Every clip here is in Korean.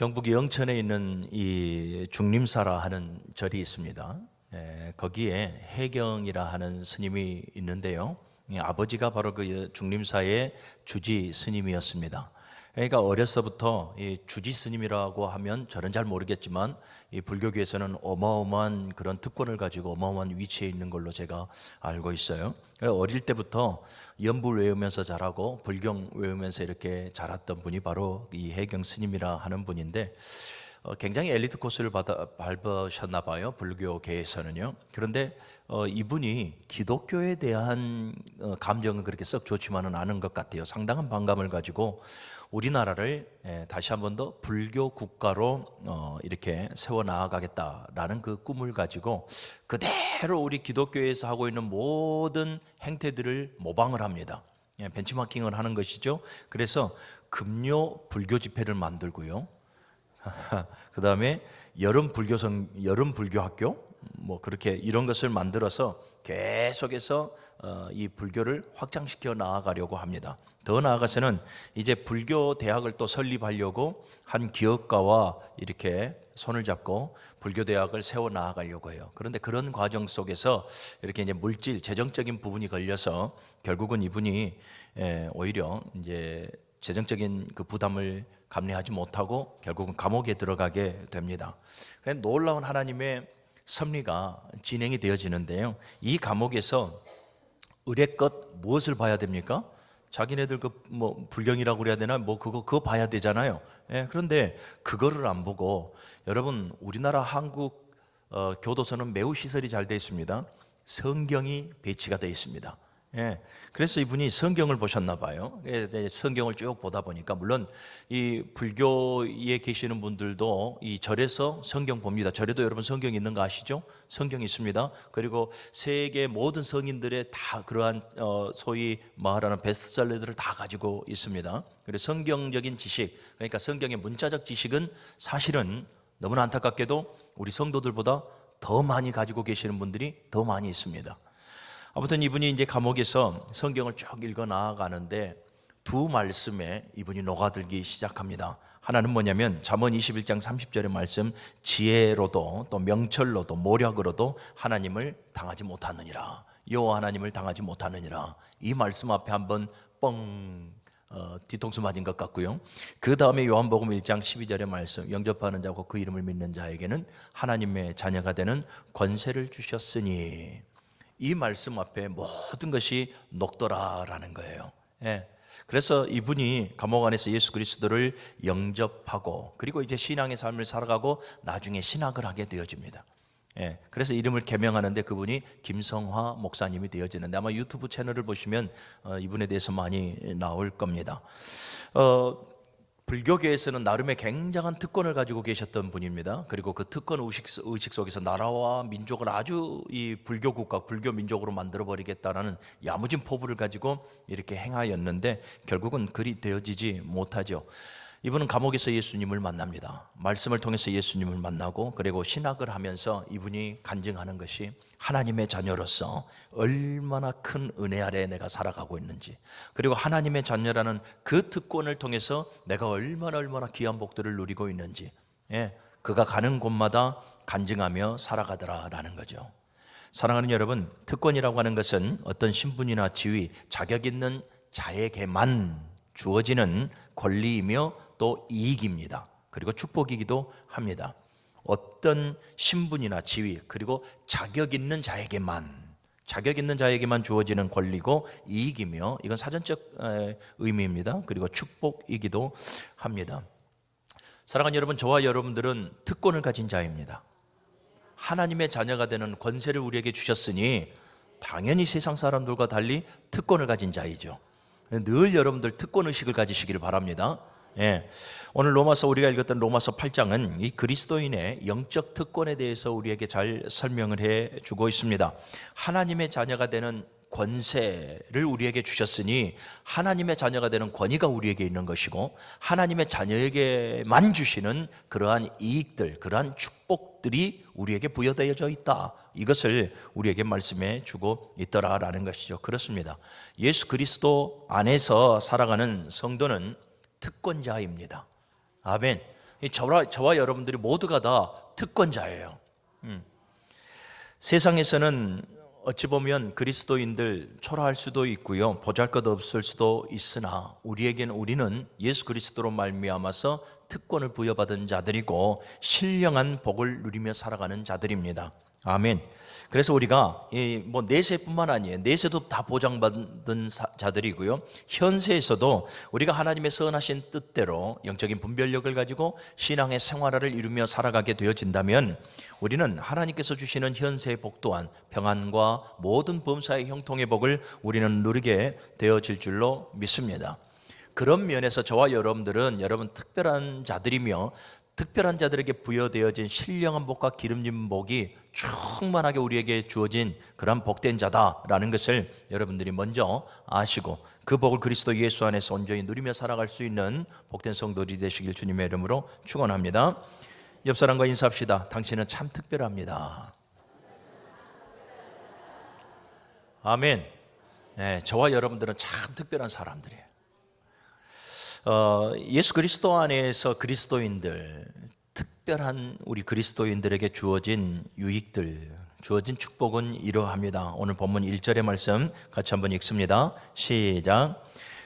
경북 영천에 있는 이 중림사라 하는 절이 있습니다. 거기에 해경이라 하는 스님이 있는데요. 아버지가 바로 그 중림사의 주지 스님이었습니다. 그러니까 어려서부터 이 주지 스님이라고 하면 저는 잘 모르겠지만 이 불교계에서는 어마어마한 그런 특권을 가지고 어마어마한 위치에 있는 걸로 제가 알고 있어요. 어릴 때부터 연불 외우면서 자라고 불경 외우면서 이렇게 자랐던 분이 바로 이 해경 스님이라 하는 분인데 굉장히 엘리트 코스를 밟으셨나 봐요, 불교계에서는요. 그런데 이분이 기독교에 대한 감정은 그렇게 썩 좋지만은 않은 것 같아요. 상당한 반감을 가지고 우리나라를 다시 한 번 더 불교 국가로 이렇게 세워 나아가겠다라는 그 꿈을 가지고 그대로 우리 기독교에서 하고 있는 모든 행태들을 모방을 합니다. 벤치마킹을 하는 것이죠. 그래서 금요 불교 집회를 만들고요. 그 다음에 여름 불교학교 뭐 그렇게 이런 것을 만들어서 계속해서 이 불교를 확장시켜 나아가려고 합니다. 더 나아가서는 이제 불교 대학을 또 설립하려고 한 기업가와 이렇게 손을 잡고 불교 대학을 세워 나아가려고 해요. 그런데 그런 과정 속에서 이렇게 이제 물질 재정적인 부분이 걸려서 결국은 이분이 오히려 이제 재정적인 그 부담을 감내하지 못하고 결국은 감옥에 들어가게 됩니다. 놀라운 하나님의 섭리가 진행이 되어지는데요. 이 감옥에서 의례껏 무엇을 봐야 됩니까? 자기네들 그 뭐 불경이라고 그래야 되나 뭐 그거 봐야 되잖아요. 그런데 그거를 안 보고 여러분 우리나라 한국 교도소는 매우 시설이 잘 되어 있습니다. 성경이 배치가 되어 있습니다. 그래서 이분이 성경을 보셨나 봐요. 성경을 쭉 보다 보니까 물론 이 불교에 계시는 분들도 이 절에서 성경 봅니다. 절에도 여러분 성경 있는 거 아시죠? 성경이 있습니다. 그리고 세계 모든 성인들의 다 그러한 소위 말하는 베스트셀러들을 다 가지고 있습니다. 그리고 성경적인 지식, 그러니까 성경의 문자적 지식은 사실은 너무나 안타깝게도 우리 성도들보다 더 많이 가지고 계시는 분들이 더 많이 있습니다. 아무튼 이분이 이제 감옥에서 성경을 쭉 읽어 나아가는데 두 말씀에 이분이 녹아들기 시작합니다. 하나는 뭐냐면 잠언 21장 30절의 말씀, 지혜로도 또 명철로도 모략으로도 하나님을 당하지 못하느니라. 여호와 하나님을 당하지 못하느니라. 이 말씀 앞에 한번 뻥 뒤통수 맞은 것 같고요. 그 다음에 요한복음 1장 12절의 말씀, 영접하는 자고 그 이름을 믿는 자에게는 하나님의 자녀가 되는 권세를 주셨으니, 이 말씀 앞에 모든 것이 녹더라라는 거예요. 그래서 이분이 감옥 안에서 예수 그리스도를 영접하고 그리고 이제 신앙의 삶을 살아가고 나중에 신학을 하게 되어집니다. 그래서 이름을 개명하는데 그분이 김성화 목사님이 되어지는데 아마 유튜브 채널을 보시면 이분에 대해서 많이 나올 겁니다. 불교계에서는 나름의 굉장한 특권을 가지고 계셨던 분입니다. 그리고 그 특권 의식 속에서 나라와 민족을 아주 이 불교 국가, 불교 민족으로 만들어 버리겠다라는 야무진 포부를 가지고 이렇게 행하였는데 결국은 그리 되어지지 못하죠. 이분은 감옥에서 예수님을 만납니다. 말씀을 통해서 예수님을 만나고 그리고 신학을 하면서 이분이 간증하는 것이 하나님의 자녀로서 얼마나 큰 은혜 아래에 내가 살아가고 있는지, 그리고 하나님의 자녀라는 그 특권을 통해서 내가 얼마나 귀한 복들을 누리고 있는지, 그가 가는 곳마다 간증하며 살아가더라라는 거죠. 사랑하는 여러분, 특권이라고 하는 것은 어떤 신분이나 지위, 자격 있는 자에게만 주어지는 권리이며 또 이익입니다. 그리고 축복이기도 합니다. 어떤 신분이나 지위 그리고 자격 있는 자에게만 주어지는 권리고 이익이며 이건 사전적 의미입니다. 그리고 축복이기도 합니다. 사랑하는 여러분, 저와 여러분들은 특권을 가진 자입니다. 하나님의 자녀가 되는 권세를 우리에게 주셨으니 당연히 세상 사람들과 달리 특권을 가진 자이죠. 늘 여러분들 특권의식을 가지시기를 바랍니다. 오늘 우리가 읽었던 로마서 8장은 이 그리스도인의 영적 특권에 대해서 우리에게 잘 설명을 해주고 있습니다. 하나님의 자녀가 되는 권세를 우리에게 주셨으니 하나님의 자녀가 되는 권위가 우리에게 있는 것이고 하나님의 자녀에게만 주시는 그러한 이익들, 그러한 축복들이 우리에게 부여되어져 있다. 이것을 우리에게 말씀해 주고 있더라라는 것이죠. 그렇습니다. 예수 그리스도 안에서 살아가는 성도는 특권자입니다. 아멘. 저와 여러분들이 모두가 다 특권자예요. 세상에서는 어찌 보면 그리스도인들 초라할 수도 있고요, 보잘것없을 수도 있으나 우리는 예수 그리스도로 말미암아서 특권을 부여받은 자들이고 신령한 복을 누리며 살아가는 자들입니다. 아멘. 그래서 우리가 뭐 내세뿐만 아니에요. 내세도 다 보장받은 자들이고요, 현세에서도 우리가 하나님의 선하신 뜻대로 영적인 분별력을 가지고 신앙의 생활을 이루며 살아가게 되어진다면 우리는 하나님께서 주시는 현세의 복 또한 평안과 모든 범사의 형통의 복을 우리는 누리게 되어질 줄로 믿습니다. 그런 면에서 저와 여러분들은 특별한 자들이며 특별한 자들에게 부여되어진 신령한 복과 기름진 복이 충만하게 우리에게 주어진 그런 복된 자다라는 것을 여러분들이 먼저 아시고 그 복을 그리스도 예수 안에서 온전히 누리며 살아갈 수 있는 복된 성도들이 되시길 주님의 이름으로 축원합니다. 옆 사람과 인사합시다. 당신은 참 특별합니다. 아멘. 네, 저와 여러분들은 참 특별한 사람들이에요. 예수 그리스도 안에서 그리스도인들, 특별한 우리 그리스도인들에게 주어진 유익들, 주어진 축복은 이러합니다. 오늘 본문 1절의 말씀 같이 한번 읽습니다. 시작.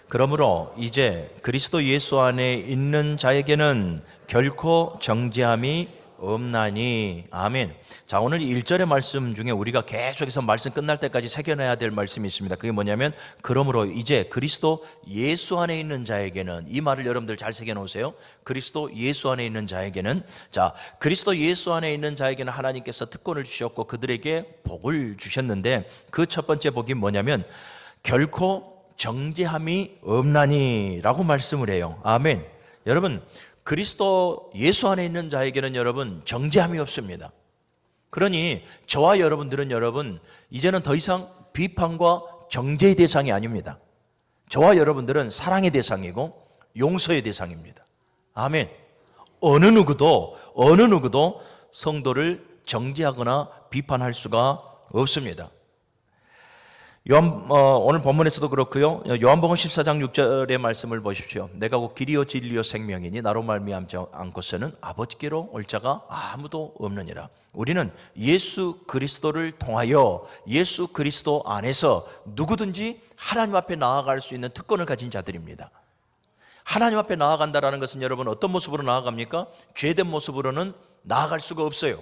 그러므로 이제 그리스도 예수 안에 있는 자에게는 결코 정죄함이 없나니. 아멘. 자, 오늘 1절의 말씀 중에 우리가 계속해서 말씀 끝날 때까지 새겨내야 될 말씀이 있습니다. 그게 뭐냐면 그러므로 이제 그리스도 예수 안에 있는 자에게는, 이 말을 여러분들 잘 새겨놓으세요. 그리스도 예수 안에 있는 자에게는, 자, 그리스도 예수 안에 있는 자에게는 하나님께서 특권을 주셨고 그들에게 복을 주셨는데 그 첫 번째 복이 뭐냐면 결코 정죄함이 없나니 라고 말씀을 해요. 아멘. 여러분, 그리스도 예수 안에 있는 자에게는 여러분 정죄함이 없습니다. 그러니 저와 여러분들은 이제는 더 이상 비판과 정죄의 대상이 아닙니다. 저와 여러분들은 사랑의 대상이고 용서의 대상입니다. 아멘. 어느 누구도 성도를 정죄하거나 비판할 수가 없습니다. 오늘 본문에서도 그렇고요. 요한복음 14장 6절의 말씀을 보십시오. 내가 곧 길이요 진리요 생명이니 나로 말미암지 않고서는 아버지께로 올 자가 아무도 없느니라. 우리는 예수 그리스도를 통하여 예수 그리스도 안에서 누구든지 하나님 앞에 나아갈 수 있는 특권을 가진 자들입니다. 하나님 앞에 나아간다는 것은 여러분 어떤 모습으로 나아갑니까? 죄된 모습으로는 나아갈 수가 없어요.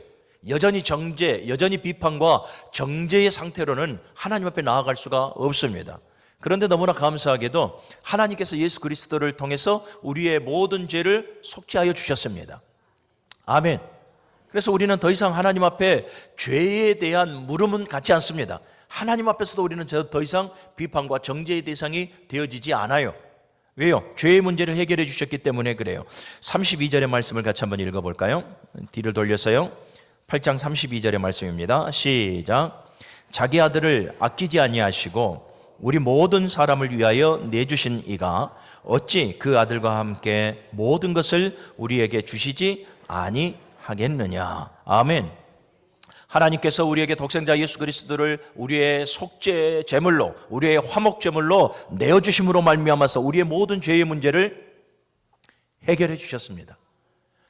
여전히 정죄, 여전히 비판과 정죄의 상태로는 하나님 앞에 나아갈 수가 없습니다. 그런데 너무나 감사하게도 하나님께서 예수 그리스도를 통해서 우리의 모든 죄를 속죄하여 주셨습니다. 아멘. 그래서 우리는 더 이상 하나님 앞에 죄에 대한 물음은 갖지 않습니다. 하나님 앞에서도 우리는 더 이상 비판과 정죄의 대상이 되어지지 않아요. 왜요? 죄의 문제를 해결해 주셨기 때문에 그래요. 32절의 말씀을 같이 한번 읽어볼까요? 뒤를 돌려서요. 8장 32절의 말씀입니다. 시작. 자기 아들을 아끼지 아니하시고 우리 모든 사람을 위하여 내주신 이가 어찌 그 아들과 함께 모든 것을 우리에게 주시지 아니하겠느냐. 아멘. 하나님께서 우리에게 독생자 예수 그리스도를 우리의 속죄 제물로, 우리의 화목 제물로 내어주심으로 말미암아서 우리의 모든 죄의 문제를 해결해 주셨습니다.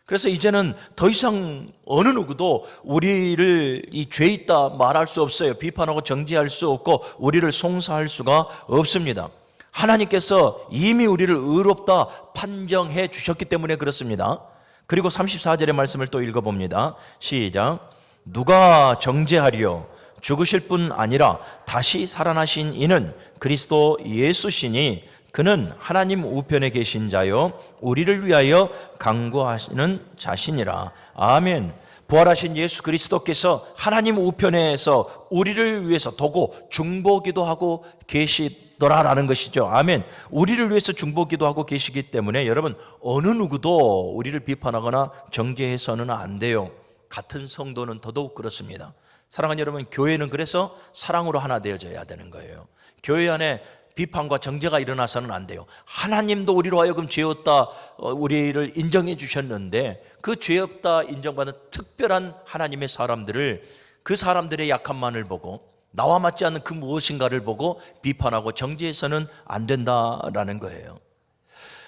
그래서 이제는 더 이상 어느 누구도 우리를 이 죄 있다 말할 수 없어요. 비판하고 정죄할 수 없고 우리를 송사할 수가 없습니다. 하나님께서 이미 우리를 의롭다 판정해 주셨기 때문에 그렇습니다. 그리고 34절의 말씀을 또 읽어봅니다. 시작. 누가 정죄하리요? 죽으실 뿐 아니라 다시 살아나신 이는 그리스도 예수시니 그는 하나님 우편에 계신 자요 우리를 위하여 강구하시는 자신이라. 아멘. 부활하신 예수 그리스도께서 하나님 우편에서 우리를 위해서 도고 중보기도 하고 계시더라라는 것이죠. 아멘. 우리를 위해서 중보기도 하고 계시기 때문에 여러분 어느 누구도 우리를 비판하거나 정죄해서는 안 돼요. 같은 성도는 더더욱 그렇습니다. 사랑하는 여러분, 교회는 그래서 사랑으로 하나 되어져야 되는 거예요. 교회 안에 비판과 정죄가 일어나서는 안 돼요. 하나님도 우리로 하여금 죄 없다 우리를 인정해 주셨는데 그 죄 없다 인정받은 특별한 하나님의 사람들을, 그 사람들의 약함만을 보고 나와 맞지 않는 그 무엇인가를 보고 비판하고 정죄해서는 안 된다라는 거예요.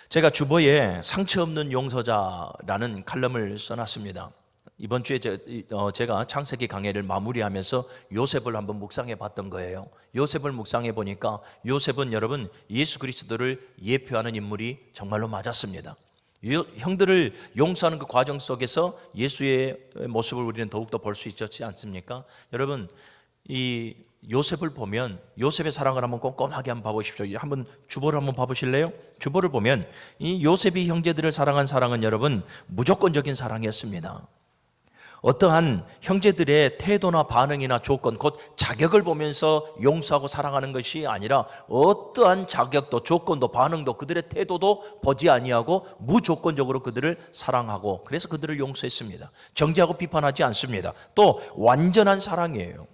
제가 주보에 상처 없는 용서자라는 칼럼을 써놨습니다. 이번 주에 제가 창세기 강해를 마무리하면서 요셉을 한번 묵상해 봤던 거예요. 요셉을 묵상해 보니까 요셉은 여러분 예수 그리스도를 예표하는 인물이 정말로 맞았습니다. 형들을 용서하는 그 과정 속에서 예수의 모습을 우리는 더욱더 볼 수 있지 않습니까? 여러분 이 요셉을 보면 요셉의 사랑을 한번 꼼꼼하게 한번 봐보십시오. 한번 주보를 한번 봐보실래요? 주보를 보면 이 요셉이 형제들을 사랑한 사랑은 여러분 무조건적인 사랑이었습니다. 어떠한 형제들의 태도나 반응이나 조건, 곧 자격을 보면서 용서하고 사랑하는 것이 아니라 어떠한 자격도 조건도 반응도 그들의 태도도 보지 아니하고 무조건적으로 그들을 사랑하고 그래서 그들을 용서했습니다. 정죄하고 비판하지 않습니다. 또 완전한 사랑이에요.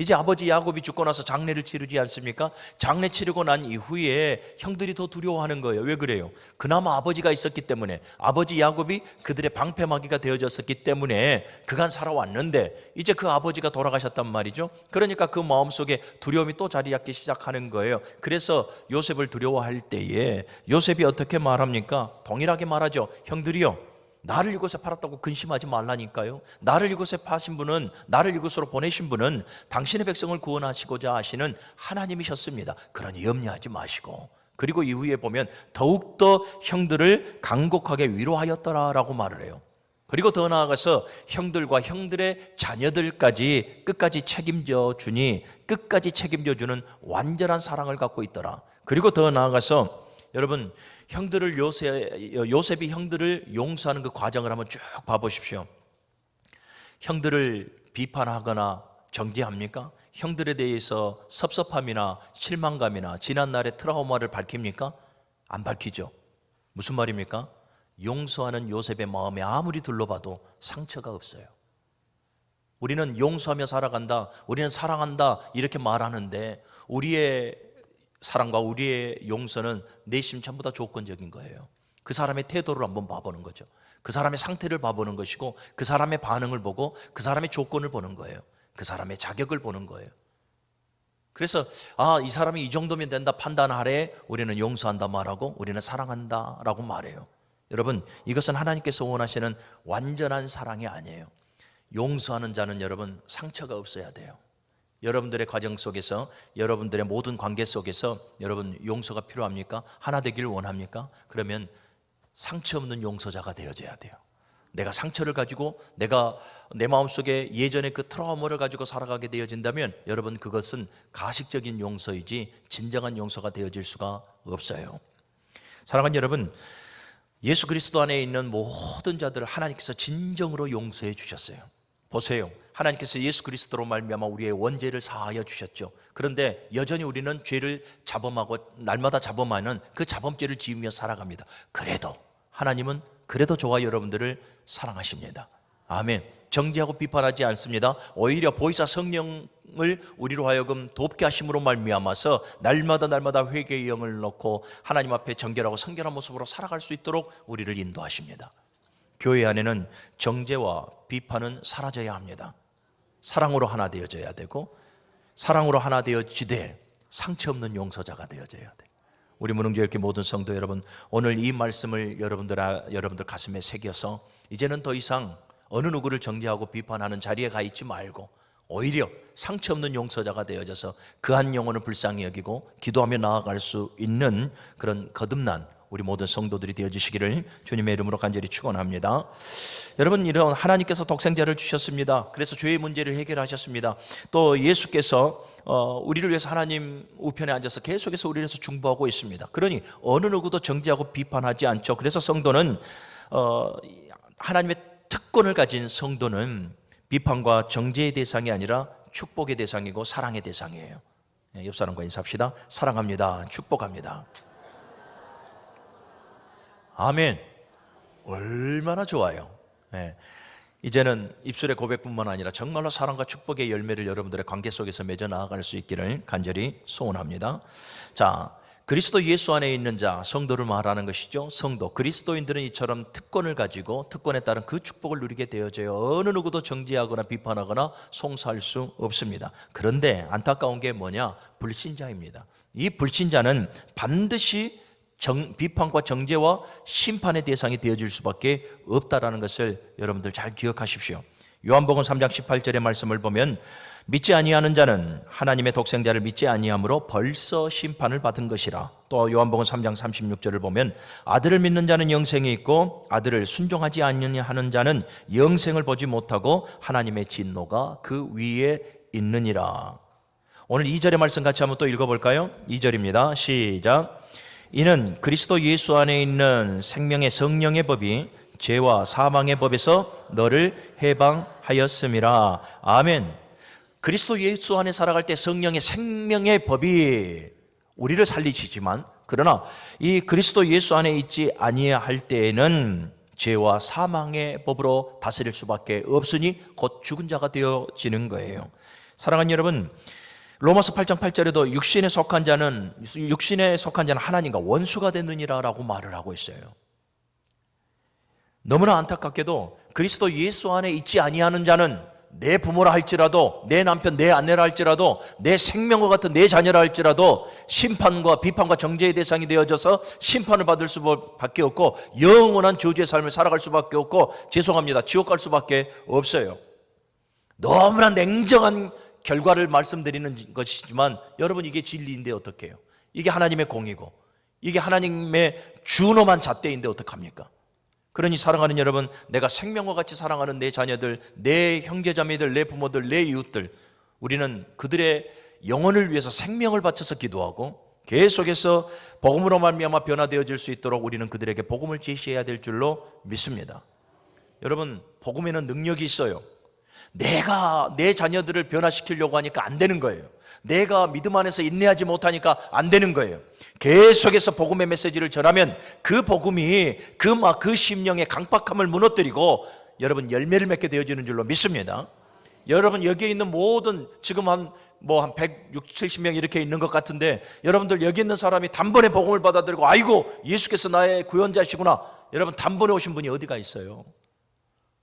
이제 아버지 야곱이 죽고 나서 장례를 치르지 않습니까? 장례 치르고 난 이후에 형들이 더 두려워하는 거예요. 왜 그래요? 그나마 아버지가 있었기 때문에, 아버지 야곱이 그들의 방패막이가 되어졌었기 때문에 그간 살아왔는데 이제 그 아버지가 돌아가셨단 말이죠. 그러니까 그 마음속에 두려움이 또 자리 잡기 시작하는 거예요. 그래서 요셉을 두려워할 때에 요셉이 어떻게 말합니까? 동일하게 말하죠. 형들이요, 나를 이곳에 팔았다고 근심하지 말라니까요. 나를 이곳에 파신 분은, 나를 이곳으로 보내신 분은 당신의 백성을 구원하시고자 하시는 하나님이셨습니다. 그러니 염려하지 마시고, 그리고 이후에 보면 더욱더 형들을 간곡하게 위로하였더라라고 말을 해요. 그리고 더 나아가서 형들과 형들의 자녀들까지 끝까지 책임져 주니 끝까지 책임져 주는 완전한 사랑을 갖고 있더라. 그리고 더 나아가서 여러분 요셉이 형들을 용서하는 그 과정을 한번 쭉 봐보십시오. 형들을 비판하거나 정죄합니까? 형들에 대해서 섭섭함이나 실망감이나 지난날의 트라우마를 밝힙니까? 안 밝히죠. 무슨 말입니까? 용서하는 요셉의 마음에 아무리 둘러봐도 상처가 없어요. 우리는 용서하며 살아간다, 우리는 사랑한다 이렇게 말하는데 우리의 사랑과 우리의 용서는 내심 전부 다 조건적인 거예요. 그 사람의 태도를 한번 봐보는 거죠. 그 사람의 상태를 봐보는 것이고 그 사람의 반응을 보고 그 사람의 조건을 보는 거예요. 그 사람의 자격을 보는 거예요. 그래서 이 사람이 이 정도면 된다 판단하래 우리는 용서한다 말하고 우리는 사랑한다 라고 말해요. 여러분 이것은 하나님께서 원하시는 완전한 사랑이 아니에요. 용서하는 자는 여러분 상처가 없어야 돼요. 여러분들의 과정 속에서 여러분들의 모든 관계 속에서 여러분 용서가 필요합니까? 하나 되길 원합니까? 그러면 상처 없는 용서자가 되어져야 돼요. 내가 상처를 가지고 내가 내 마음속에 예전의 그 트라우마를 가지고 살아가게 되어진다면 여러분 그것은 가식적인 용서이지 진정한 용서가 되어질 수가 없어요. 사랑하는 여러분, 예수 그리스도 안에 있는 모든 자들을 하나님께서 진정으로 용서해 주셨어요. 보세요. 하나님께서 예수 그리스도로 말미암아 우리의 원죄를 사하여 주셨죠. 그런데 여전히 우리는 죄를 자범하고 날마다 자범하는 그 자범죄를 지으며 살아갑니다. 그래도 하나님은 그래도 저와 여러분들을 사랑하십니다. 아멘. 정죄하고 비판하지 않습니다. 오히려 보혜사 성령을 우리로 하여금 돕게 하심으로 말미암아서 날마다 회개의 영을 넣고 하나님 앞에 정결하고 성결한 모습으로 살아갈 수 있도록 우리를 인도하십니다. 교회 안에는 정죄와 비판은 사라져야 합니다. 사랑으로 하나 되어져야 되고 사랑으로 하나 되어지되 상처 없는 용서자가 되어져야 돼. 우리 무능교회 모든 성도 여러분, 오늘 이 말씀을 여러분들 가슴에 새겨서 이제는 더 이상 어느 누구를 정죄하고 비판하는 자리에 가 있지 말고 오히려 상처 없는 용서자가 되어져서 그 한 영혼을 불쌍히 여기고 기도하며 나아갈 수 있는 그런 거듭난 우리 모든 성도들이 되어주시기를 주님의 이름으로 간절히 축원합니다. 여러분, 이런 하나님께서 독생자를 주셨습니다. 그래서 죄의 문제를 해결하셨습니다. 또 예수께서 우리를 위해서 하나님 우편에 앉아서 계속해서 우리를 위해서 중보하고 있습니다. 그러니 어느 누구도 정죄하고 비판하지 않죠. 그래서 성도는 하나님의 특권을 가진 성도는 비판과 정죄의 대상이 아니라 축복의 대상이고 사랑의 대상이에요. 옆 사람과 인사합시다. 사랑합니다. 축복합니다. 아멘. 얼마나 좋아요. 이제는 입술의 고백뿐만 아니라 정말로 사랑과 축복의 열매를 여러분들의 관계 속에서 맺어 나아갈 수 있기를 간절히 소원합니다. 자, 그리스도 예수 안에 있는 자, 성도를 말하는 것이죠. 성도, 그리스도인들은 이처럼 특권을 가지고 특권에 따른 그 축복을 누리게 되어져요. 어느 누구도 정죄하거나 비판하거나 송사할 수 없습니다. 그런데 안타까운 게 뭐냐? 불신자입니다. 이 불신자는 반드시 비판과 정죄와 심판의 대상이 되어질 수밖에 없다라는 것을 여러분들 잘 기억하십시오. 요한복음 3장 18절의 말씀을 보면 믿지 아니하는 자는 하나님의 독생자를 믿지 아니함으로 벌써 심판을 받은 것이라. 또 요한복음 3장 36절을 보면 아들을 믿는 자는 영생이 있고 아들을 순종하지 아니하는 자는 영생을 보지 못하고 하나님의 진노가 그 위에 있느니라. 오늘 2절의 말씀 같이 한번 또 읽어볼까요? 2절입니다. 시작. 이는 그리스도 예수 안에 있는 생명의 성령의 법이 죄와 사망의 법에서 너를 해방하였음이라. 아멘. 그리스도 예수 안에 살아갈 때 성령의 생명의 법이 우리를 살리시지만, 그러나 이 그리스도 예수 안에 있지 아니할 때에는 죄와 사망의 법으로 다스릴 수밖에 없으니 곧 죽은 자가 되어지는 거예요. 사랑하는 여러분, 로마서 8장 8절에도 육신에 속한 자는 하나님과 원수가 됐느니라라고 말을 하고 있어요. 너무나 안타깝게도 그리스도 예수 안에 있지 아니하는 자는 내 부모라 할지라도, 내 남편, 내 아내라 할지라도, 내 생명과 같은 내 자녀라 할지라도 심판과 비판과 정죄의 대상이 되어져서 심판을 받을 수밖에 없고 영원한 저주의 삶을 살아갈 수밖에 없고, 죄송합니다, 지옥 갈 수밖에 없어요. 너무나 냉정한 결과를 말씀드리는 것이지만 여러분, 이게 진리인데 어떡해요? 이게 하나님의 공이고 이게 하나님의 준엄한 잣대인데 어떡합니까? 그러니 사랑하는 여러분, 내가 생명과 같이 사랑하는 내 자녀들, 내 형제자매들, 내 부모들, 내 이웃들, 우리는 그들의 영혼을 위해서 생명을 바쳐서 기도하고 계속해서 복음으로 말미암아 변화되어질 수 있도록 우리는 그들에게 복음을 제시해야 될 줄로 믿습니다. 여러분, 복음에는 능력이 있어요. 내가 내 자녀들을 변화시키려고 하니까 안 되는 거예요. 내가 믿음 안에서 인내하지 못하니까 안 되는 거예요. 계속해서 복음의 메시지를 전하면 그 복음이 그 심령의 강팍함을 무너뜨리고 여러분 열매를 맺게 되어지는 줄로 믿습니다. 여러분, 여기에 있는 모든, 지금 한 160, 70명 이렇게 있는 것 같은데, 여러분들 여기 있는 사람이 단번에 복음을 받아들이고 아이고 예수께서 나의 구원자시구나, 여러분 단번에 오신 분이 어디가 있어요?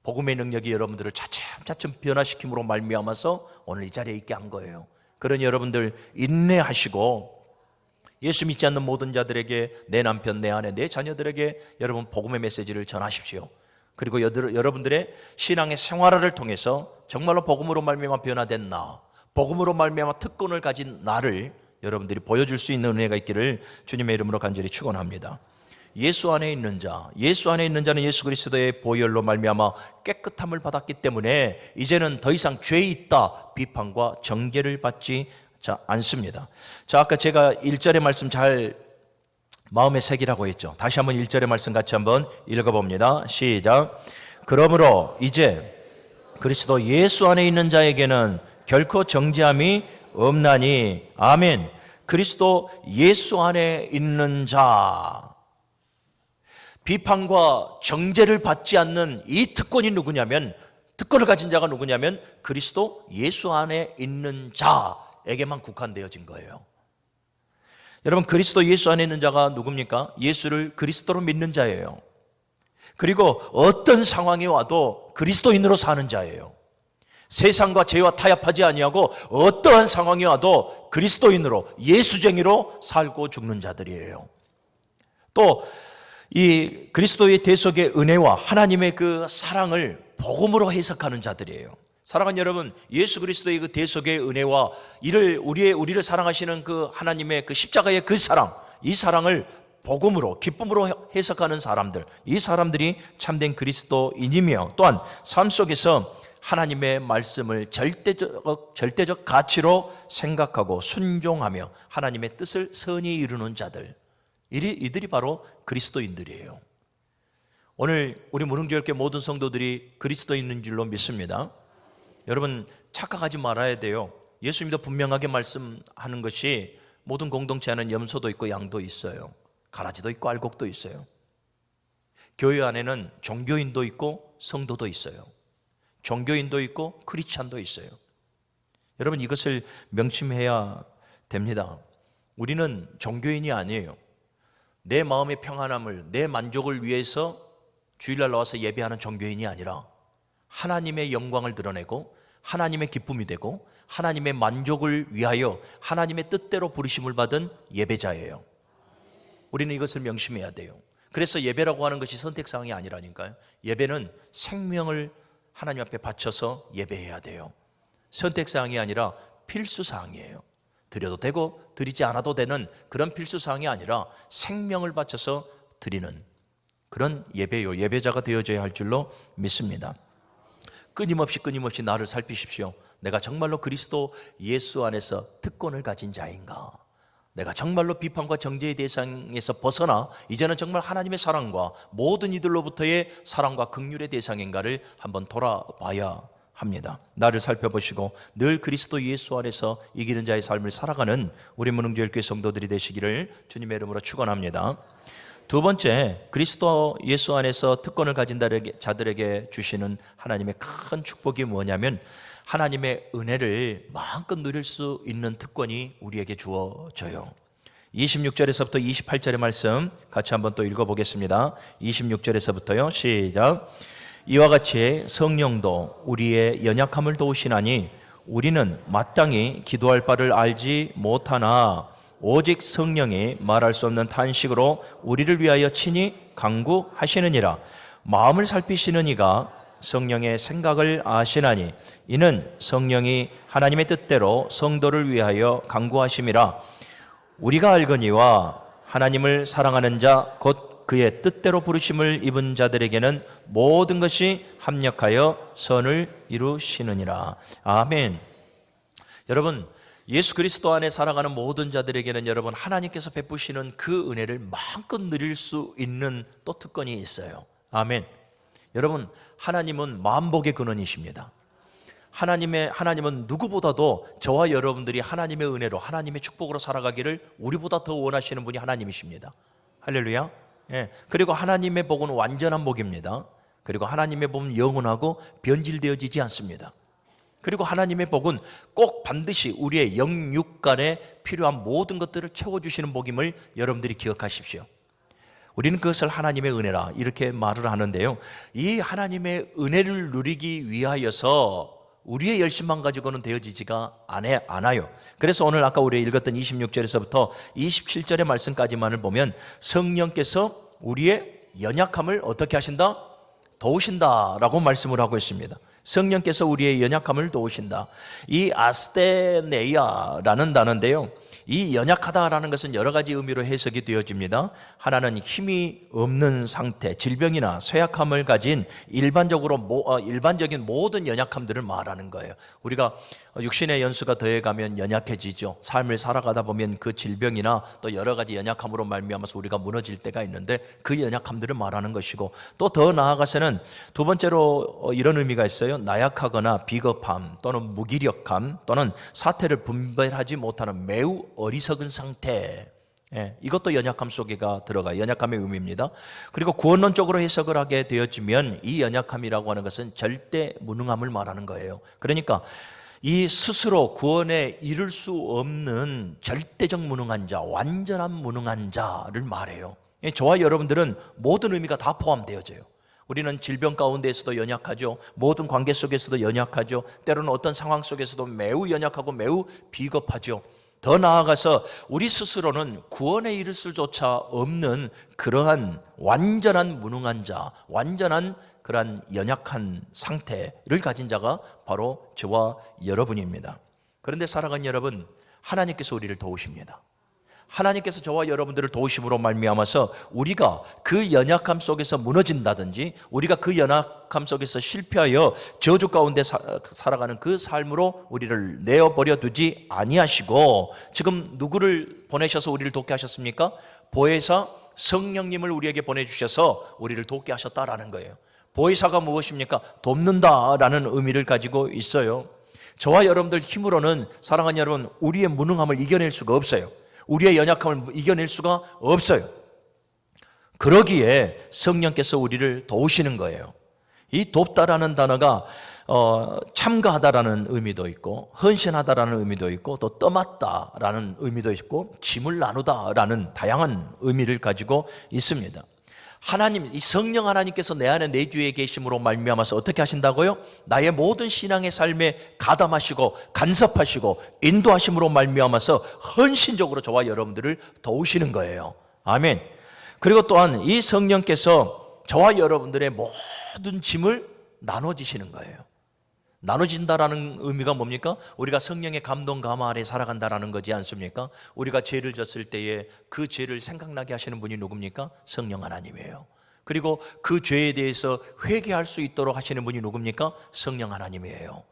복음의 능력이 여러분들을 차츰차츰 변화시킴으로 말미암아서 오늘 이 자리에 있게 한 거예요. 그러니 여러분들 인내하시고 예수 믿지 않는 모든 자들에게, 내 남편, 내 아내, 내 자녀들에게 여러분 복음의 메시지를 전하십시오. 그리고 여러분들의 신앙의 생활을 통해서 정말로 복음으로 말미암아 변화된 나, 복음으로 말미암아 특권을 가진 나를 여러분들이 보여줄 수 있는 은혜가 있기를 주님의 이름으로 간절히 축원합니다. 예수 안에 있는 자는 예수 그리스도의 보혈로 말미암아 깨끗함을 받았기 때문에 이제는 더 이상 죄 있다 비판과 정죄를 받지 않습니다. 자, 아까 제가 1절의 말씀 잘 마음에 새기라고 했죠. 다시 한번 1절의 말씀 같이 한번 읽어봅니다. 시작. 그러므로 이제 그리스도 예수 안에 있는 자에게는 결코 정죄함이 없나니. 아멘. 그리스도 예수 안에 있는 자, 비판과 정죄를 받지 않는 이 특권이 누구냐면, 특권을 가진 자가 누구냐면 그리스도 예수 안에 있는 자에게만 국한되어진 거예요. 여러분, 그리스도 예수 안에 있는 자가 누굽니까? 예수를 그리스도로 믿는 자예요. 그리고 어떤 상황이 와도 그리스도인으로 사는 자예요. 세상과 죄와 타협하지 아니하고 어떠한 상황이 와도 그리스도인으로, 예수쟁이로 살고 죽는 자들이에요. 또 이 그리스도의 대속의 은혜와 하나님의 그 사랑을 복음으로 해석하는 자들이에요. 사랑하는 여러분, 예수 그리스도의 그 대속의 은혜와 우리를 사랑하시는 그 하나님의 그 십자가의 그 사랑, 이 사랑을 복음으로, 기쁨으로 해석하는 사람들, 이 사람들이 참된 그리스도인이며, 또한 삶 속에서 하나님의 말씀을 절대적 가치로 생각하고 순종하며 하나님의 뜻을 선히 이루는 자들, 이들이 바로 그리스도인들이에요. 오늘 우리 무릉교회교회 모든 성도들이 그리스도인인 줄로 믿습니다. 여러분, 착각하지 말아야 돼요. 예수님도 분명하게 말씀하는 것이 모든 공동체에는 염소도 있고 양도 있어요. 가라지도 있고 알곡도 있어요. 교회 안에는 종교인도 있고 성도도 있어요. 종교인도 있고 크리스찬도 있어요. 여러분, 이것을 명심해야 됩니다. 우리는 종교인이 아니에요. 내 마음의 평안함을, 내 만족을 위해서 주일날 나와서 예배하는 종교인이 아니라 하나님의 영광을 드러내고 하나님의 기쁨이 되고 하나님의 만족을 위하여 하나님의 뜻대로 부르심을 받은 예배자예요. 우리는 이것을 명심해야 돼요. 그래서 예배라고 하는 것이 선택사항이 아니라니까요. 예배는 생명을 하나님 앞에 바쳐서 예배해야 돼요. 선택사항이 아니라 필수사항이에요. 드려도 되고 드리지 않아도 되는 그런 필수사항이 아니라 생명을 바쳐서 드리는 그런 예배요. 예배자가 되어져야 할 줄로 믿습니다. 끊임없이 나를 살피십시오. 내가 정말로 그리스도 예수 안에서 특권을 가진 자인가? 내가 정말로 비판과 정죄의 대상에서 벗어나 이제는 정말 하나님의 사랑과 모든 이들로부터의 사랑과 긍휼의 대상인가를 한번 돌아봐야 합니다. 나를 살펴보시고 늘 그리스도 예수 안에서 이기는 자의 삶을 살아가는 우리 문흥교회교회 성도들이 되시기를 주님의 이름으로 축원합니다. 두 번째, 그리스도 예수 안에서 특권을 가진 자들에게 주시는 하나님의 큰 축복이 뭐냐면 하나님의 은혜를 마음껏 누릴 수 있는 특권이 우리에게 주어져요. 26절에서부터 28절의 말씀 같이 한번 또 읽어보겠습니다. 26절에서부터요. 시작. 이와 같이 성령도 우리의 연약함을 도우시나니 우리는 마땅히 기도할 바를 알지 못하나 오직 성령이 말할 수 없는 탄식으로 우리를 위하여 친히 간구하시느니라. 마음을 살피시는 이가 성령의 생각을 아시나니 이는 성령이 하나님의 뜻대로 성도를 위하여 간구하심이라. 우리가 알거니와 하나님을 사랑하는 자 곧 그의 뜻대로 부르심을 입은 자들에게는 모든 것이 합력하여 선을 이루시느니라. 아멘. 여러분, 예수 그리스도 안에 살아가는 모든 자들에게는 여러분 하나님께서 베푸시는 그 은혜를 마음껏 누릴 수 있는 또 특권이 있어요. 아멘. 여러분, 하나님은 만복의 근원이십니다. 하나님은 누구보다도 저와 여러분들이 하나님의 은혜로 하나님의 축복으로 살아가기를 우리보다 더 원하시는 분이 하나님이십니다. 할렐루야. 예. 그리고 하나님의 복은 완전한 복입니다. 그리고 하나님의 복은 영원하고 변질되어지지 않습니다. 그리고 하나님의 복은 꼭 반드시 우리의 영육간에 필요한 모든 것들을 채워주시는 복임을 여러분들이 기억하십시오. 우리는 그것을 하나님의 은혜라 이렇게 말을 하는데요. 이 하나님의 은혜를 누리기 위하여서 우리의 열심만 가지고는 되어지지가 않아요. 그래서 오늘 아까 우리 읽었던 26절에서부터 27절의 말씀까지만을 보면 성령께서 우리의 연약함을 어떻게 하신다? 도우신다라고 말씀을 하고 있습니다. 성령께서 우리의 연약함을 도우신다. 이 아스테네이아라는 단어인데요. 이 연약하다라는 것은 여러 가지 의미로 해석이 되어집니다. 하나는 힘이 없는 상태, 질병이나 쇠약함을 가진 일반적인 모든 연약함들을 말하는 거예요. 우리가 육신의 연수가 더해가면 연약해지죠. 삶을 살아가다 보면 그 질병이나 또 여러 가지 연약함으로 말미암아서 우리가 무너질 때가 있는데 그 연약함들을 말하는 것이고 또 더 나아가서는 두 번째로 이런 의미가 있어요. 나약하거나 비겁함 또는 무기력함 또는 사태를 분별하지 못하는 매우 어리석은 상태. 이것도 연약함 속에가 들어가요. 연약함의 의미입니다. 그리고 구원론적으로 해석을 하게 되어지면 이 연약함이라고 하는 것은 절대 무능함을 말하는 거예요. 그러니까 이 스스로 구원에 이를 수 없는 절대적 무능한 자, 완전한 무능한 자를 말해요. 저와 여러분들은 모든 의미가 다 포함되어져요. 우리는 질병 가운데에서도 연약하죠. 모든 관계 속에서도 연약하죠. 때로는 어떤 상황 속에서도 매우 연약하고 매우 비겁하죠. 더 나아가서 우리 스스로는 구원에 이를 수조차 없는 그러한 완전한 무능한 자, 완전한 그러한 연약한 상태를 가진 자가 바로 저와 여러분입니다. 그런데 사랑하는 여러분, 하나님께서 우리를 도우십니다. 하나님께서 저와 여러분들을 도우심으로 말미암아서 우리가 그 연약함 속에서 무너진다든지 우리가 그 연약함 속에서 실패하여 저주 가운데 살아가는 그 삶으로 우리를 내어버려 두지 아니하시고 지금 누구를 보내셔서 우리를 돕게 하셨습니까? 보혜사 성령님을 우리에게 보내주셔서 우리를 돕게 하셨다라는 거예요. 보혜사가 무엇입니까? 돕는다라는 의미를 가지고 있어요. 저와 여러분들 힘으로는 사랑하는 여러분 우리의 무능함을 이겨낼 수가 없어요. 우리의 연약함을 이겨낼 수가 없어요. 그러기에 성령께서 우리를 도우시는 거예요. 이 돕다라는 단어가 참가하다라는 의미도 있고 헌신하다라는 의미도 있고 또 떠맡다라는 의미도 있고 짐을 나누다라는 다양한 의미를 가지고 있습니다. 하나님, 이 성령 하나님께서 내 안에 내주에 계심으로 말미암아서 어떻게 하신다고요? 나의 모든 신앙의 삶에 가담하시고 간섭하시고 인도하심으로 말미암아서 헌신적으로 저와 여러분들을 도우시는 거예요. 아멘. 그리고 또한 이 성령께서 저와 여러분들의 모든 짐을 나눠지시는 거예요. 나눠진다라는 의미가 뭡니까? 우리가 성령의 감동 감화 아래 살아간다라는 거지 않습니까? 우리가 죄를 졌을 때에 그 죄를 생각나게 하시는 분이 누굽니까? 성령 하나님이에요. 그리고 그 죄에 대해서 회개할 수 있도록 하시는 분이 누굽니까? 성령 하나님이에요.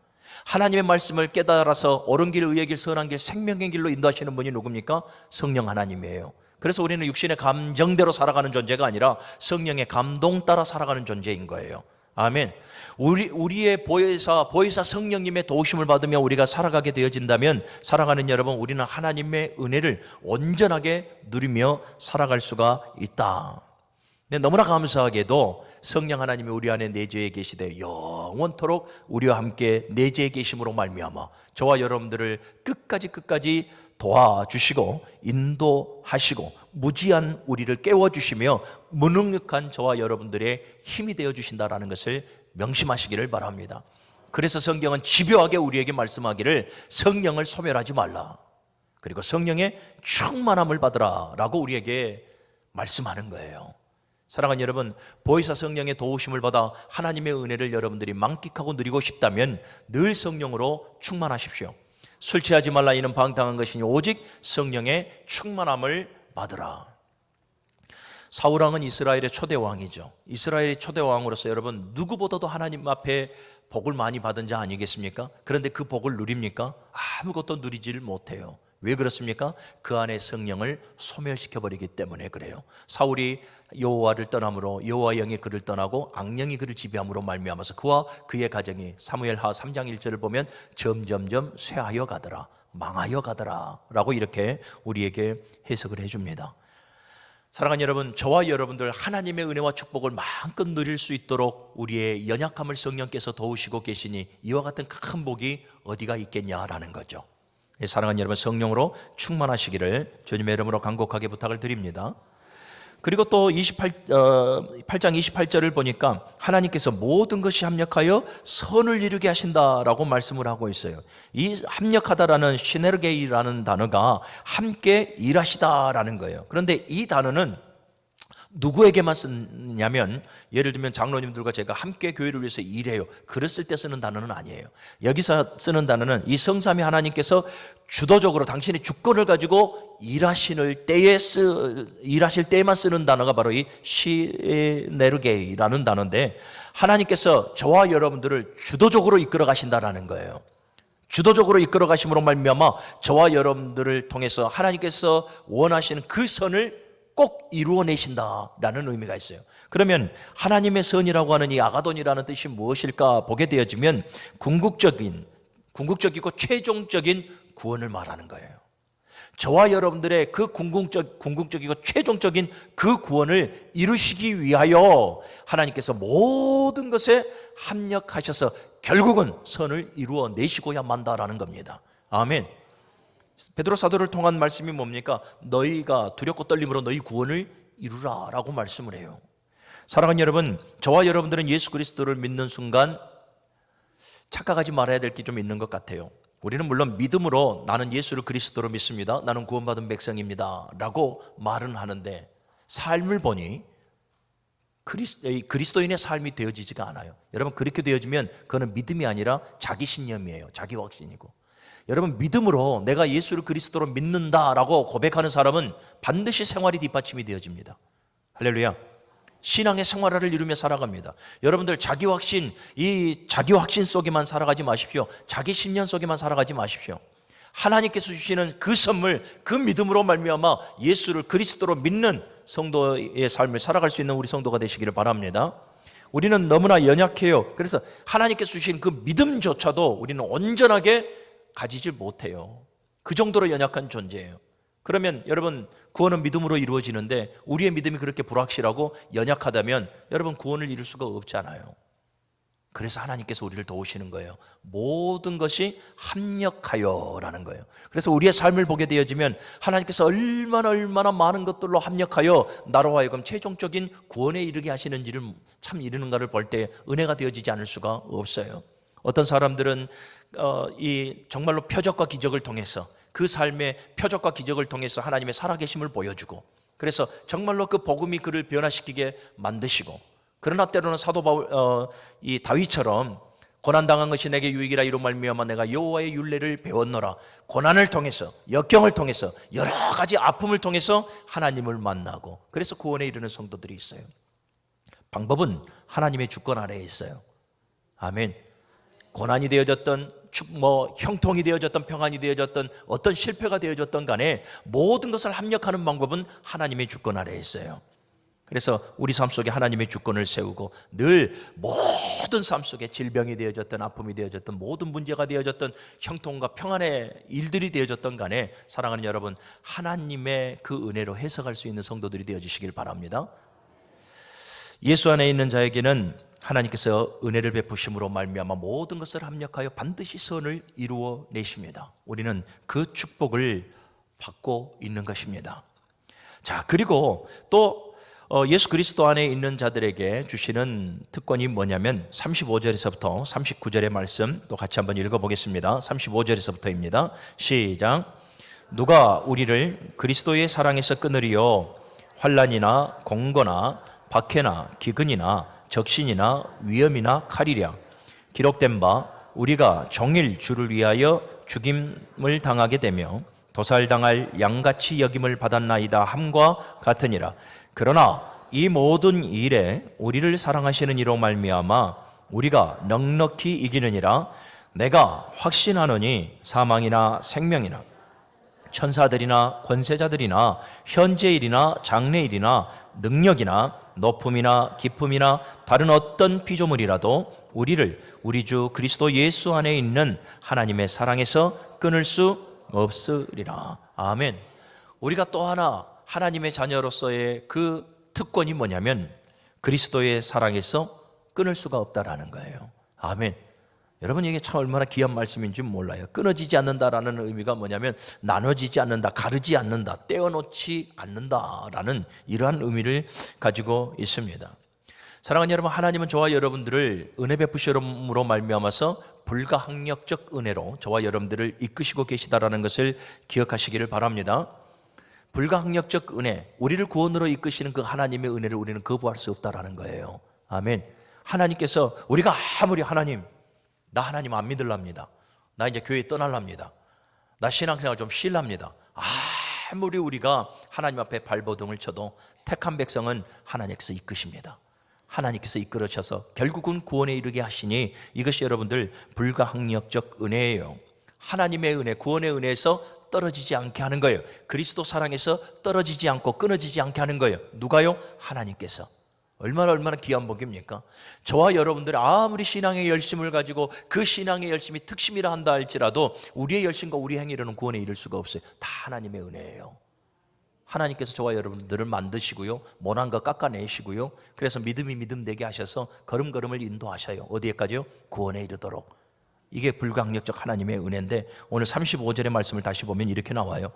하나님의 말씀을 깨달아서 옳은 길, 의의 길, 선한 길, 생명의 길로 인도하시는 분이 누굽니까? 성령 하나님이에요. 그래서 우리는 육신의 감정대로 살아가는 존재가 아니라 성령의 감동 따라 살아가는 존재인 거예요. 아멘. 우리의 보혜사 성령님의 도우심을 받으며 우리가 살아가게 되어진다면, 살아가는 여러분, 우리는 하나님의 은혜를 온전하게 누리며 살아갈 수가 있다. 근데 너무나 감사하게도 성령 하나님이 우리 안에 내재해 계시되 영원토록 우리와 함께 내재해 계심으로 말미암아 저와 여러분들을 끝까지 도와주시고 인도하시고 무지한 우리를 깨워주시며 무능력한 저와 여러분들의 힘이 되어주신다라는 것을 명심하시기를 바랍니다. 그래서 성경은 집요하게 우리에게 말씀하기를 성령을 소멸하지 말라, 그리고 성령의 충만함을 받으라 라고 우리에게 말씀하는 거예요. 사랑하는 여러분, 보혜사 성령의 도우심을 받아 하나님의 은혜를 여러분들이 만끽하고 누리고 싶다면 늘 성령으로 충만하십시오. 술 취하지 말라, 이는 방탕한 것이니 오직 성령의 충만함을 받으라. 사울왕은 이스라엘의 초대 왕이죠. 이스라엘의 초대 왕으로서 여러분 누구보다도 하나님 앞에 복을 많이 받은 자 아니겠습니까? 그런데 그 복을 누립니까? 아무것도 누리지를 못해요. 왜 그렇습니까? 그 안에 성령을 소멸시켜버리기 때문에 그래요. 사울이 여호와를 떠남으로 여호와 영이 그를 떠나고 악령이 그를 지배함으로 말미암아서 그와 그의 가정이 사무엘하 3장 1절을 보면 점점점 쇠하여 가더라, 망하여 가더라 라고 이렇게 우리에게 해석을 해줍니다. 사랑하는 여러분, 저와 여러분들 하나님의 은혜와 축복을 마음껏 누릴 수 있도록 우리의 연약함을 성령께서 도우시고 계시니 이와 같은 큰 복이 어디가 있겠냐라는 거죠. 사랑하는 여러분, 성령으로 충만하시기를 주님의 이름으로 간곡하게 부탁을 드립니다. 그리고 또 8장 28절을 보니까 하나님께서 모든 것이 합력하여 선을 이루게 하신다라고 말씀을 하고 있어요. 이 합력하다라는 시네르게이라는 단어가 함께 일하시다라는 거예요. 그런데 이 단어는 누구에게만 쓰냐면, 예를 들면 장로님들과 제가 함께 교회를 위해서 일해요, 그랬을 때 쓰는 단어는 아니에요. 여기서 쓰는 단어는 이 성삼위 하나님께서 주도적으로 당신의 주권을 가지고 일하실 때에만 쓰는 단어가 바로 이 시네르게이라는 단어인데, 하나님께서 저와 여러분들을 주도적으로 이끌어 가신다라는 거예요. 주도적으로 이끌어 가심으로 말미암아 저와 여러분들을 통해서 하나님께서 원하시는 그 선을 꼭 이루어내신다라는 의미가 있어요. 그러면 하나님의 선이라고 하는 이 아가돈이라는 뜻이 무엇일까 보게 되어지면 궁극적이고 최종적인 구원을 말하는 거예요. 저와 여러분들의 그 궁극적이고 최종적인 그 구원을 이루시기 위하여 하나님께서 모든 것에 합력하셔서 결국은 선을 이루어내시고야 만다라는 겁니다. 아멘. 베드로 사도를 통한 말씀이 뭡니까? 너희가 두렵고 떨림으로 너희 구원을 이루라 라고 말씀을 해요. 사랑하는 여러분, 저와 여러분들은 예수 그리스도를 믿는 순간 착각하지 말아야 될 게 좀 있는 것 같아요. 우리는 물론 믿음으로 나는 예수를 그리스도로 믿습니다, 나는 구원받은 백성입니다 라고 말은 하는데, 삶을 보니 그리스도인의 삶이 되어지지가 않아요. 여러분, 그렇게 되어지면 그거는 믿음이 아니라 자기 신념이에요. 자기 확신이고. 여러분, 믿음으로 내가 예수를 그리스도로 믿는다라고 고백하는 사람은 반드시 생활이 뒷받침이 되어집니다. 할렐루야. 신앙의 생활화를 이루며 살아갑니다. 여러분들 자기 확신 속에만 살아가지 마십시오. 자기 신념 속에만 살아가지 마십시오. 하나님께서 주시는 그 선물, 그 믿음으로 말미암아 예수를 그리스도로 믿는 성도의 삶을 살아갈 수 있는 우리 성도가 되시기를 바랍니다. 우리는 너무나 연약해요. 그래서 하나님께서 주신 그 믿음조차도 우리는 온전하게 가지질 못해요. 그 정도로 연약한 존재예요. 그러면 여러분, 구원은 믿음으로 이루어지는데 우리의 믿음이 그렇게 불확실하고 연약하다면 여러분 구원을 이룰 수가 없잖아요. 그래서 하나님께서 우리를 도우시는 거예요. 모든 것이 합력하여라는 거예요. 그래서 우리의 삶을 보게 되어지면 하나님께서 얼마나 많은 것들로 합력하여 나로 하여금 최종적인 구원에 이르게 하시는지를 참 이르는가를 볼 때 은혜가 되어지지 않을 수가 없어요. 어떤 사람들은 이 정말로 표적과 기적을 통해서, 그 삶의 표적과 기적을 통해서 하나님의 살아계심을 보여주고, 그래서 정말로 그 복음이 그를 변화시키게 만드시고, 그러나 때로는 사도 바울, 이 다윗처럼 고난당한 것이 내게 유익이라 이로 말미암아 내가 여호와의 율례를 배웠노라. 고난을 통해서, 역경을 통해서, 여러 가지 아픔을 통해서 하나님을 만나고, 그래서 구원에 이르는 성도들이 있어요. 방법은 하나님의 주권 아래에 있어요. 아멘. 고난이 되어졌던, 형통이 되어졌던, 평안이 되어졌던, 어떤 실패가 되어졌던 간에 모든 것을 합력하는 방법은 하나님의 주권 아래에 있어요. 그래서 우리 삶 속에 하나님의 주권을 세우고, 늘 모든 삶 속에 질병이 되어졌던, 아픔이 되어졌던, 모든 문제가 되어졌던, 형통과 평안의 일들이 되어졌던 간에 사랑하는 여러분, 하나님의 그 은혜로 해석할 수 있는 성도들이 되어주시길 바랍니다. 예수 안에 있는 자에게는 하나님께서 은혜를 베푸심으로 말미암아 모든 것을 합력하여 반드시 선을 이루어 내십니다. 우리는 그 축복을 받고 있는 것입니다. 자, 그리고 또 예수 그리스도 안에 있는 자들에게 주시는 특권이 뭐냐면 35절에서부터 39절의 말씀 또 같이 한번 읽어보겠습니다. 35절에서부터입니다. 시작. 누가 우리를 그리스도의 사랑에서 끊으리요? 환난이나 공고나 박해나 기근이나 적신이나 위험이나 칼이랴. 기록된 바 우리가 종일 주를 위하여 죽임을 당하게 되며 도살당할 양같이 여김을 받았나이다 함과 같으니라. 그러나 이 모든 일에 우리를 사랑하시는 이로 말미암아 우리가 넉넉히 이기느니라. 내가 확신하노니 사망이나 생명이나 천사들이나 권세자들이나 현재일이나 장래일이나 능력이나 높음이나 깊음이나 다른 어떤 피조물이라도 우리를 우리 주 그리스도 예수 안에 있는 하나님의 사랑에서 끊을 수 없으리라. 아멘. 우리가 또 하나 하나님의 자녀로서의 그 특권이 뭐냐면 그리스도의 사랑에서 끊을 수가 없다라는 거예요. 아멘. 여러분, 이게 참 얼마나 귀한 말씀인지 몰라요. 끊어지지 않는다라는 의미가 뭐냐면 나눠지지 않는다, 가르지 않는다, 떼어놓지 않는다라는 이러한 의미를 가지고 있습니다. 사랑하는 여러분, 하나님은 저와 여러분들을 은혜 베푸심으로 말미암아서 불가항력적 은혜로 저와 여러분들을 이끄시고 계시다라는 것을 기억하시기를 바랍니다. 불가항력적 은혜, 우리를 구원으로 이끄시는 그 하나님의 은혜를 우리는 거부할 수 없다라는 거예요. 아멘. 하나님께서 우리가 아무리 나 하나님 안 믿을랍니다, 나 이제 교회 떠날랍니다, 나 신앙생활 좀 쉴랍니다, 아무리 우리가 하나님 앞에 발버둥을 쳐도 택한 백성은 하나님께서 이끄십니다. 하나님께서 이끌으셔서 결국은 구원에 이르게 하시니 이것이 여러분들 불가항력적 은혜예요. 하나님의 은혜, 구원의 은혜에서 떨어지지 않게 하는 거예요. 그리스도 사랑에서 떨어지지 않고 끊어지지 않게 하는 거예요. 누가요? 하나님께서. 얼마나 귀한 복입니까? 저와 여러분들이 아무리 신앙의 열심을 가지고 그 신앙의 열심이 특심이라 한다 할지라도 우리의 열심과 우리 행위로는 구원에 이를 수가 없어요. 다 하나님의 은혜예요. 하나님께서 저와 여러분들을 만드시고요, 못난 거 깎아내시고요, 그래서 믿음이 믿음 되게 하셔서 걸음걸음을 인도하셔요. 어디에까지요? 구원에 이르도록. 이게 불가항력적 하나님의 은혜인데, 오늘 35절의 말씀을 다시 보면 이렇게 나와요.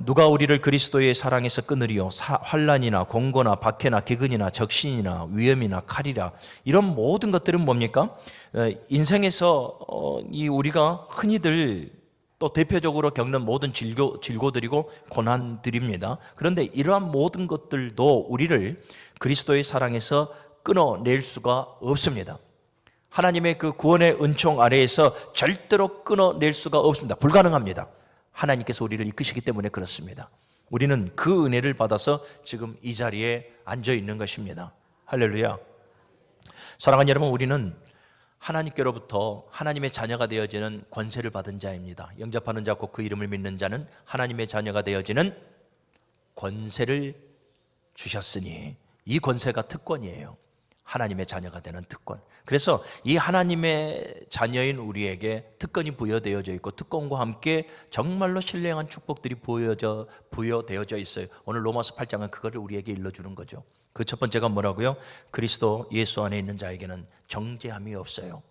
누가 우리를 그리스도의 사랑에서 끊으리요? 환난이나 공고나 박해나 기근이나 적신이나 위험이나 칼이라. 이런 모든 것들은 뭡니까? 인생에서 이 우리가 흔히들 또 대표적으로 겪는 모든 질고들이고 고난들입니다. 그런데 이러한 모든 것들도 우리를 그리스도의 사랑에서 끊어낼 수가 없습니다. 하나님의 그 구원의 은총 아래에서 절대로 끊어낼 수가 없습니다. 불가능합니다. 하나님께서 우리를 이끄시기 때문에 그렇습니다. 우리는 그 은혜를 받아서 지금 이 자리에 앉아 있는 것입니다. 할렐루야. 사랑하는 여러분, 우리는 하나님께로부터 하나님의 자녀가 되어지는 권세를 받은 자입니다. 영접하는 자 곧 그 이름을 믿는 자는 하나님의 자녀가 되어지는 권세를 주셨으니, 이 권세가 특권이에요. 하나님의 자녀가 되는 특권. 그래서 이 하나님의 자녀인 우리에게 특권이 부여되어져 있고, 특권과 함께 정말로 신령한 축복들이 부여되어져 있어요. 오늘 로마서 8장은 그거를 우리에게 일러주는 거죠. 그 첫 번째가 뭐라고요? 그리스도 예수 안에 있는 자에게는 정죄함이 없어요.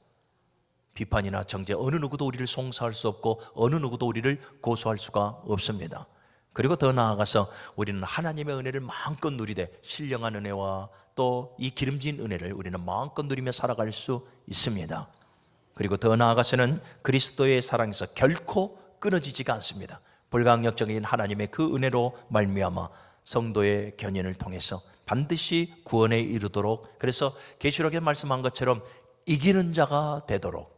비판이나 정죄, 어느 누구도 우리를 송사할 수 없고 어느 누구도 우리를 고소할 수가 없습니다. 그리고 더 나아가서 우리는 하나님의 은혜를 마음껏 누리되 신령한 은혜와 또 이 기름진 은혜를 우리는 마음껏 누리며 살아갈 수 있습니다. 그리고 더 나아가서는 그리스도의 사랑에서 결코 끊어지지가 않습니다. 불가항력적인 하나님의 그 은혜로 말미암아 성도의 견인을 통해서 반드시 구원에 이르도록, 그래서 계시록에 말씀한 것처럼 이기는 자가 되도록,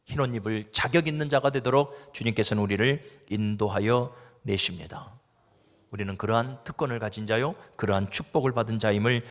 흰 옷 입을 자격 있는 자가 되도록 주님께서는 우리를 인도하여 내십니다. 우리는 그러한 특권을 가진 자요, 그러한 축복을 받은 자임을